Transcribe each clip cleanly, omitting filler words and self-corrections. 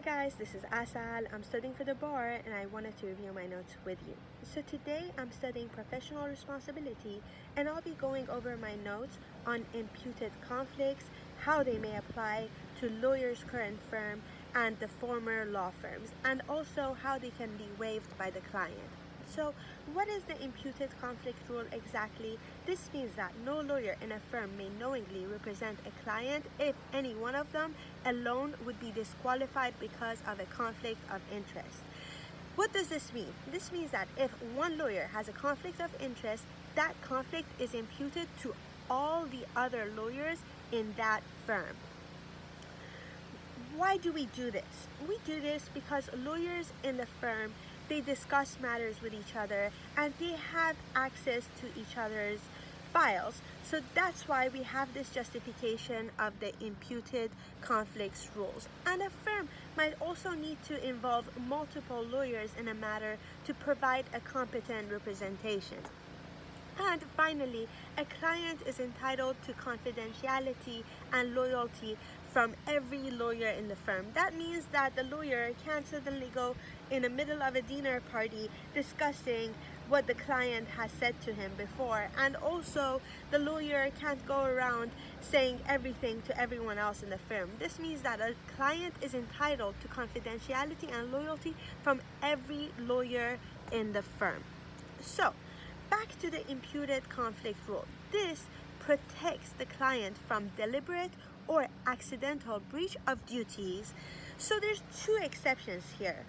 guys, this is Asal. I'm studying for the bar and I wanted to review my notes with you. So today I'm studying professional responsibility and I'll be going over my notes on imputed conflicts, how they may apply to lawyers' current firm and the former law firms, and also how they can be waived by the client. So what is the imputed conflict rule exactly? This means that no lawyer in a firm may knowingly represent a client if any one of them alone would be disqualified because of a conflict of interest. What does this mean? This means that if one lawyer has a conflict of interest, that conflict is imputed to all the other lawyers in that firm. Why do we do this? We do this because lawyers in the firm, they discuss matters with each other and they have access to each other's files. So that's why we have this justification of the imputed conflicts rules. And a firm might also need to involve multiple lawyers in a matter to provide a competent representation. And finally, a client is entitled to confidentiality and loyalty from every lawyer in the firm. That means that the lawyer can't suddenly go in the middle of a dinner party discussing what the client has said to him before. And also, the lawyer can't go around saying everything to everyone else in the firm. This means that a client is entitled to confidentiality and loyalty from every lawyer in the firm. So, back to the imputed conflict rule. This protects the client from deliberate or accidental breach of duties. So there's two exceptions here.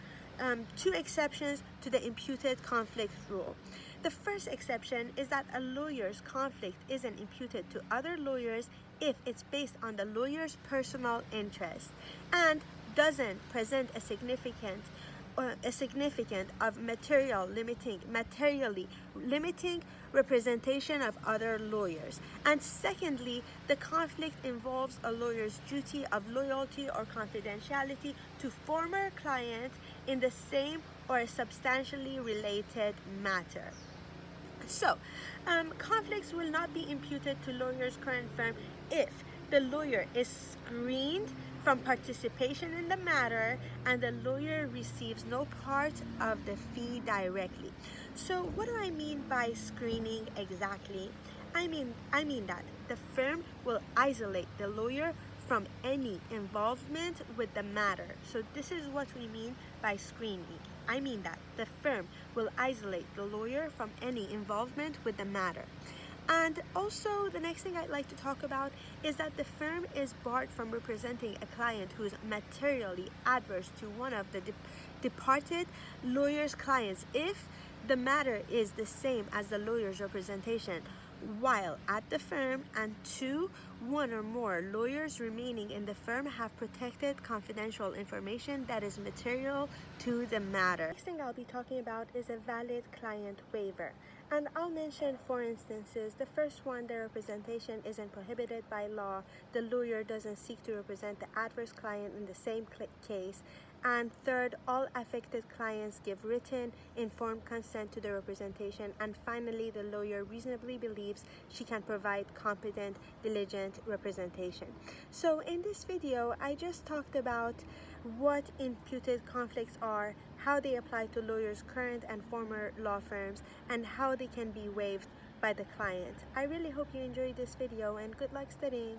Two exceptions to the imputed conflict rule. The first exception is that a lawyer's conflict isn't imputed to other lawyers if it's based on the lawyer's personal interest and doesn't present a significant of materially limiting representation of other lawyers. And secondly, the conflict involves a lawyer's duty of loyalty or confidentiality to former clients in the same or substantially related matter. So, conflicts will not be imputed to lawyers' current firm if the lawyer is screened from participation in the matter and the lawyer receives no part of the fee directly. So what do I mean by screening exactly? I mean that the firm will isolate the lawyer from any involvement with the matter. So this is what we mean by screening. I mean that the firm will isolate the lawyer from any involvement with the matter. And also, the next thing I'd like to talk about is that the firm is barred from representing a client who is materially adverse to one of the departed lawyer's clients if the matter is the same as the lawyer's representation while at the firm, and two, one or more lawyers remaining in the firm have protected confidential information that is material to the matter. Next thing I'll be talking about is a valid client waiver. And I'll mention four instances. The first one, the representation isn't prohibited by law. The lawyer doesn't seek to represent the adverse client in the same case. And third, all affected clients give written, informed consent to the representation. And finally, the lawyer reasonably believes she can provide competent, diligent representation. So in this video, I just talked about what imputed conflicts are, how they apply to lawyers' current and former law firms, and how they can be waived by the client. I really hope you enjoyed this video and good luck studying.